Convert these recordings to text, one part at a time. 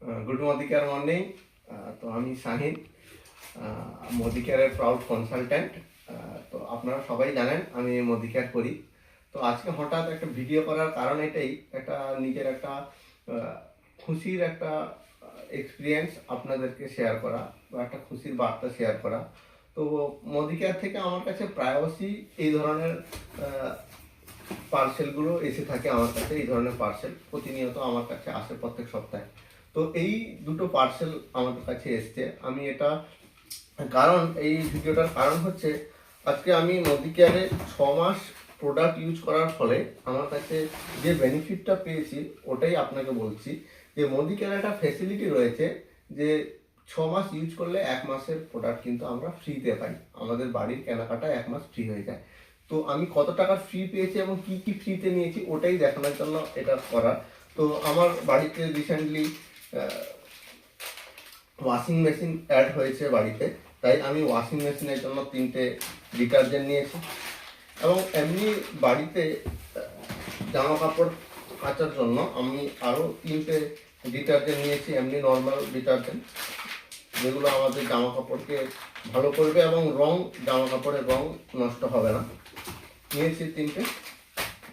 Good মদিকেয়ার morning. তো আমি Shahin, মদিকেয়ারের proud consultant. তো আপনারা সবাই জানেন আমি মদিকেয়ার করি। তো আজকে হঠাৎ একটা ভিডিও করার কারণ এটাই, একটা নিজের একটা খুশির একটা এক্সপিরিয়েন্স আপনাদেরকে শেয়ার করা বা একটা খুশির বার্তা শেয়ার করা। তো মদিকেয়ার থেকে আমার কাছে প্রায়শই এই ধরনের পার্সেলগুলো এসে থাকে। আমার কাছে এই ধরনের পার্সেল প্রতিনিয়ত আমার কাছে আসে প্রত্যেক সপ্তাহে। তো এই দুটো পার্সেল আমাদের কাছে এসছে। আমি এটা কারণ এই ভিডিওটার কারণ হচ্ছে আজকে আমি মদিকেয়ারে 6 মাস প্রোডাক্ট ইউজ করার ফলে আমার কাছে যে বেনিফিটটা পেয়েছি ওটাই আপনাকে বলছি। যে মদিকেয়ারে একটা ফ্যাসিলিটি রয়েছে যে 6 মাস ইউজ করলে 1 মাসের প্রোডাক্ট কিন্তু আমরা ফ্রিতে পাই। আমাদের বাড়ির কেনাকাটা 1 মাস ফ্রি হয়ে যায়। তো আমি কত টাকার ফ্রি পেয়েছি এবং কি কি ফ্রিতে নিয়েছি ওটাই দেখানোর জন্য এটা করা। তো আমার বাড়িতে রিসেন্টলি ওয়াশিং মেশিন অ্যাড হয়েছে বাড়িতে, তাই আমি ওয়াশিং মেশিনের জন্য 3টে ডিটারজেন্ট নিয়েছি। এবং এমনি বাড়িতে জামা কাপড় কাচার জন্য আমি আরও 3টে ডিটারজেন্ট নিয়েছি, এমনি নর্মাল ডিটারজেন্ট, যেগুলো আমাদের জামা কাপড়কে ভালো করবে এবং জামা কাপড়ের রং নষ্ট হবে না। নিয়েছি 3টে।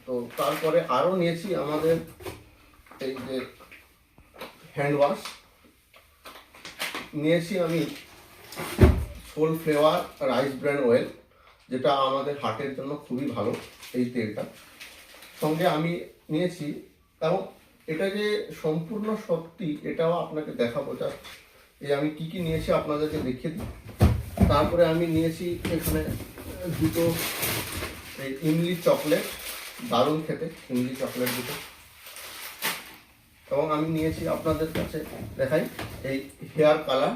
তো তারপরে আরও নিয়েছি আমাদের এই যে হ্যান্ড ওয়াশ নিয়েছি আমি, soul flavour rice bran oil, যেটা আমাদের হার্টের জন্য খুবই ভালো এই তেলটা। সঙ্গে আমি নিয়েছি, এবং এটা যে সম্পূর্ণ সত্যি এটাও আপনাকে দেখাবো। এই আমি কি কি নিয়েছি আপনাদেরকে দেখিয়ে দিই। তারপরে আমি নিয়েছি এখানে 2টো এই ইমলি চকলেট, দারুণ খেতে ইমলি চকলেট 2টো। এবং আমি নিয়েছি আপনাদের কাছে দেখাই এই হেয়ার কালার।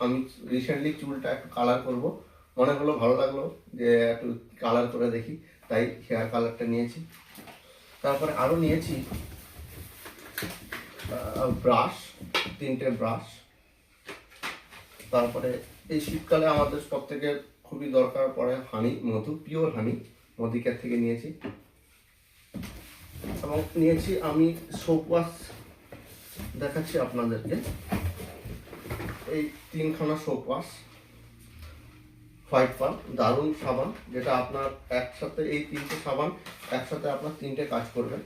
আমি রিসেন্টলি চুলটা একটু কালার করব, মনে হলো ভালো লাগলো যে একটু কালার করে দেখি, তাই হেয়ার কালারটা নিয়েছি। তারপরে আরও নিয়েছি ব্রাশ, 3টে ব্রাশ। তারপরে এই শীতকালে আমাদের প্রত্যেকের খুবই দরকার পড়ে হানি, মধু, পিওর হানি মদিকেয়ার থেকে নিয়েছি। এবং নিয়েছি আমি সোপ ওয়াশ, দেখাচ্ছি আপনাদেরকে। এই 3খানা সোপ ওয়াশ, হোয়াইট পার্ল, দারুণ সাবান, যেটা আপনার একসাথে এই 3টে সাবান একসাথে আপনার 3টে কাজ করবে।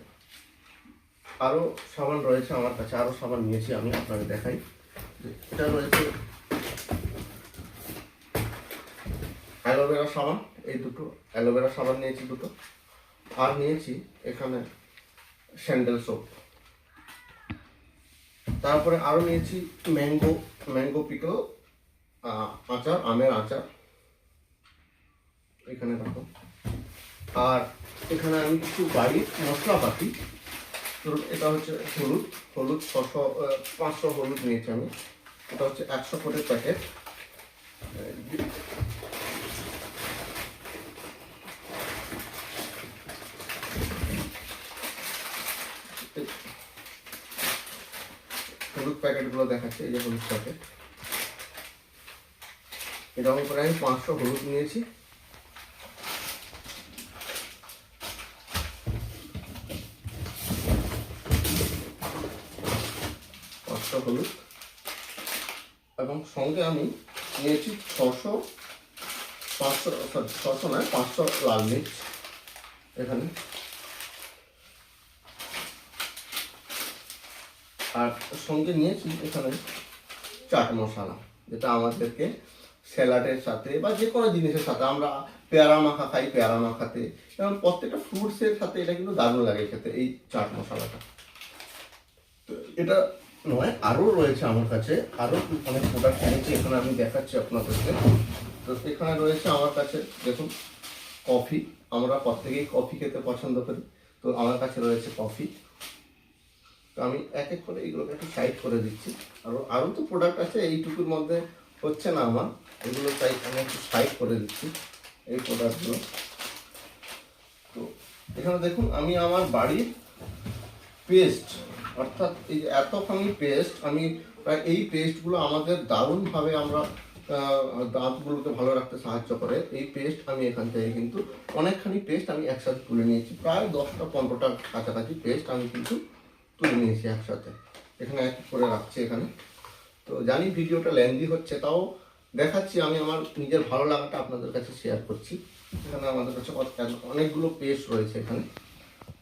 আরও সাবান রয়েছে আমার কাছে, আরও সাবান নিয়েছি আমি আপনাকে দেখাই। এটা রয়েছে অ্যালোভেরা সাবান, এই 2টো অ্যালোভেরা সাবান নিয়েছি 2টো। আর নিয়েছি এখানে স্যান্ডেল সোপ। তারপরে আরও নিয়েছি ম্যাঙ্গো পিকল আচার, আমের আচার, এখানে রাখো। আর এখানে আমি কিছু বাড়ির মশলাপাতি, ধরুন এটা হচ্ছে হলুদ 500 হলুদ নিয়েছি আমি। এটা হচ্ছে 100 কোটের প্যাকেট। হলুদ প্যাকেটগুলো দেখাচ্ছে, এই যে হলুদ প্যাকেট। এরকম করে আমি 500 হলুদ নিয়েছি। হলুদ, এবং সঙ্গে আমি নিয়েছি 500 নয় 500 লাল মির্চ এখানে। আর সঙ্গে নিয়েছি এখানে চাট মশলা, যেটা আমাদেরকে স্যালাডের সাথে বা যে কোনো জিনিসের সাথে, আমরা পেয়ারা মাখা খাই, পেয়ারা মাখাতে এবং প্রত্যেকটা ফ্রুটসের সাথে এটা কিন্তু দারুণ লাগে খেতে, এই চাট মশলাটা। তো এটা নয়, আরও রয়েছে আমার কাছে, আরও অনেক প্রোডাক্ট এনেছি, এখানে আমি দেখাচ্ছি আপনাদেরকে। তো এখানে রয়েছে আমার কাছে দেখুন কফি, আমরা প্রত্যেকেই কফি খেতে পছন্দ করি, তো আমার কাছে রয়েছে কফি। তো আমি এক এক করে এইগুলোকে একটু সাইড করে দিচ্ছি। আরও তো প্রোডাক্ট আছে, এইটুকুর মধ্যে হচ্ছে না আমার, এগুলো তাই আমি একটু সাইড করে দিচ্ছি এই প্রোডাক্টগুলো। তো এখানে দেখুন আমি আমার বাড়ির পেস্ট, অর্থাৎ এই যে এতখানি পেস্ট, আমি প্রায় এই পেস্টগুলো আমাদের দারুণভাবে আমরা দাঁতগুলোকে ভালো রাখতে সাহায্য করে। এই পেস্ট আমি এখান থেকে কিন্তু অনেকখানি পেস্ট আমি একসাথে তুলে নিয়েছি, প্রায় 10টা 15টা কাছাকাছি পেস্ট আমি কিন্তু তুলে নিয়েছি একসাথে। এখানে এক করে রাখছি এখানে। তো জানি ভিডিওটা লেন্দি হচ্ছে, তাও দেখাচ্ছি, আমি আমার নিজের ভালো লাগাটা আপনাদের কাছে শেয়ার করছি। এখানে আমাদের কাছে অনেকগুলো পেস্ট রয়েছে এখানে।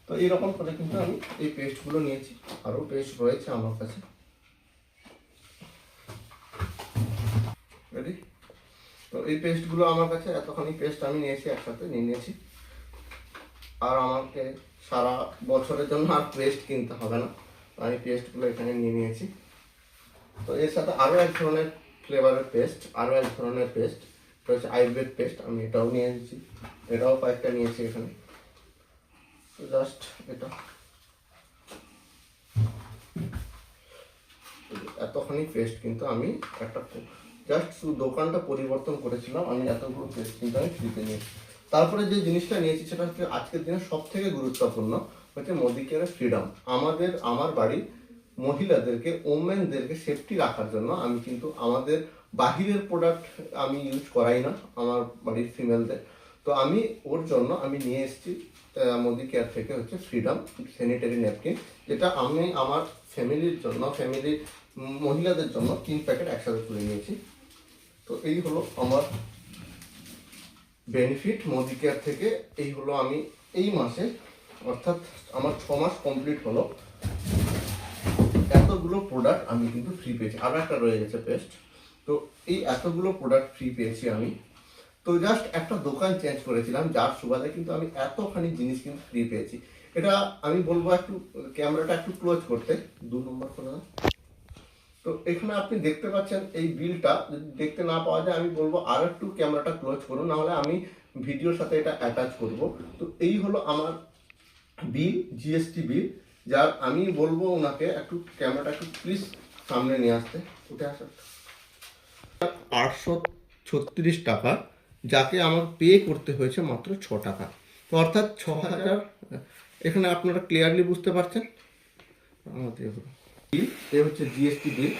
তো এইরকম করে কিন্তু আমি এই পেস্টগুলো নিয়েছি, আরও পেস্ট রয়েছে আমার কাছে। রেডি? তো এই পেস্টগুলো আমার কাছে এতখানি পেস্ট আমি নিয়েছি, একসাথে নিয়েছি। আর আমাকে সারা বছরের জন্য আর পেস্ট কিনতে হবে না, আমি পেস্টগুলো এখানে নিয়ে নিয়েছি। তো এর সাথে আরও এক ধরনের ফ্লেভারের পেস্ট, আরও এক ধরনের পেস্ট, এটা হচ্ছে আয়ুর্বেদ পেস্ট, আমি এটাও নিয়ে এসেছি, এটাও কয়েকটা নিয়েছি এখানে। তো জাস্ট এটা এতখানি পেস্ট কিন্তু আমি একটা জাস্ট শুধু দোকানটা পরিবর্তন করেছিলাম, আমি এতগুলো পেস্ট কিন্তু আমি ফ্রিতে নিয়েছি। তারপরে যে জিনিসটা নিয়েছি সেটা হচ্ছে আজকের দিনে সব থেকে গুরুত্বপূর্ণ হচ্ছে মোদি কেয়ারের ফ্রিডম। আমার বাড়ির মহিলাদেরকে, ওমেনদেরকে সেফটি রাখার জন্য আমি কিন্তু আমাদের বাহিরের প্রোডাক্ট আমি ইউজ করাই না আমার বাড়ির ফিমেলদের। তো আমি ওর জন্য আমি নিয়ে এসেছি মোদি কেয়ার থেকে হচ্ছে ফ্রিডম স্যানিটারি ন্যাপকিন, যেটা আমি আমার ফ্যামিলির জন্য, ফ্যামিলির মহিলাদের জন্য 3 প্যাকেট একসাথে তুলে নিয়েছি। তো এই হলো আমার বেনিফিট মোদি কেয়ার থেকে। এই হলো আমি এই মাসে, অর্থাৎ আমার 6 মাস কমপ্লিট হলো, এতগুলো প্রোডাক্ট আমি কিন্তু ফ্রি পেয়েছি। আরও একটা রয়ে গেছে পেস্ট। তো এই এতগুলো প্রোডাক্ট ফ্রি পেয়েছি আমি। তো জাস্ট একটা দোকান চেঞ্জ করেছিলাম, যার সুবাদে কিন্তু আমি এতখানি জিনিস কিন্তু ফ্রি পেয়েছি। এটা আমি বলবো একটু ক্যামেরাটা একটু ক্লোজ করতে, 2 নম্বর করে দাও। তো এখানে আপনি দেখতে পাচ্ছেন এই বিলটা, যদি দেখতে না পাওয়া যায় আমি বলবো আর একটু ক্যামেরাটা ক্লোজ করুন, নাহলে আমি ভিডিওর সাথে এটা অ্যাটাচ করব। তো এই হলো আমার বিল, জিএসটি বিল, যার আমি বলবো ওনাকে একটু ক্যামেরাটা একটু প্লিজ সামনে নিয়ে আসতে, উঠে আসা। 836 টাকা, যাকে আমার পে করতে হয়েছে মাত্র 6 টাকা, তো অর্থাৎ 6000। এখানে আপনারা ক্লিয়ারলি বুঝতে পারছেন আমাদের এ হচ্ছে জিএসটি বিল।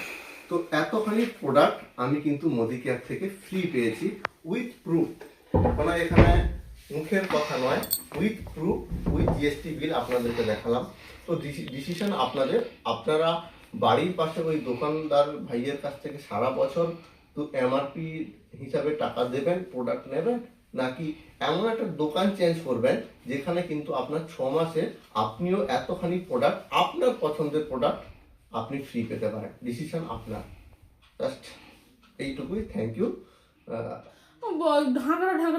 তো এতখানি প্রোডাক্ট আমি কিন্তু মোদি কেয়ার থেকে ফ্রি পেয়েছি উইথ প্রুফ, মানে এখানে মুখের কথা নয়, with proof, with GST bill আপনাদেরকে দেখালাম। তো ডিসিশন আপনাদের, আপনারা বাড়ির পাশে ওই দোকানদার ভাইয়ের কাছ থেকে সারা বছর তো এমআরপি হিসাবে টাকা দেবেন, প্রোডাক্ট নেবেন, নাকি এমন একটা দোকান চেঞ্জ করবেন যেখানে কিন্তু আপনার 6 মাসে আপনিও এতখানি প্রোডাক্ট, আপনার পছন্দের প্রোডাক্ট আপনি ফ্রি পেতে পারেন। ডিসিশন আপনার, জাস্ট এইটুকুই। Thank you. ঢাকা ঢাকা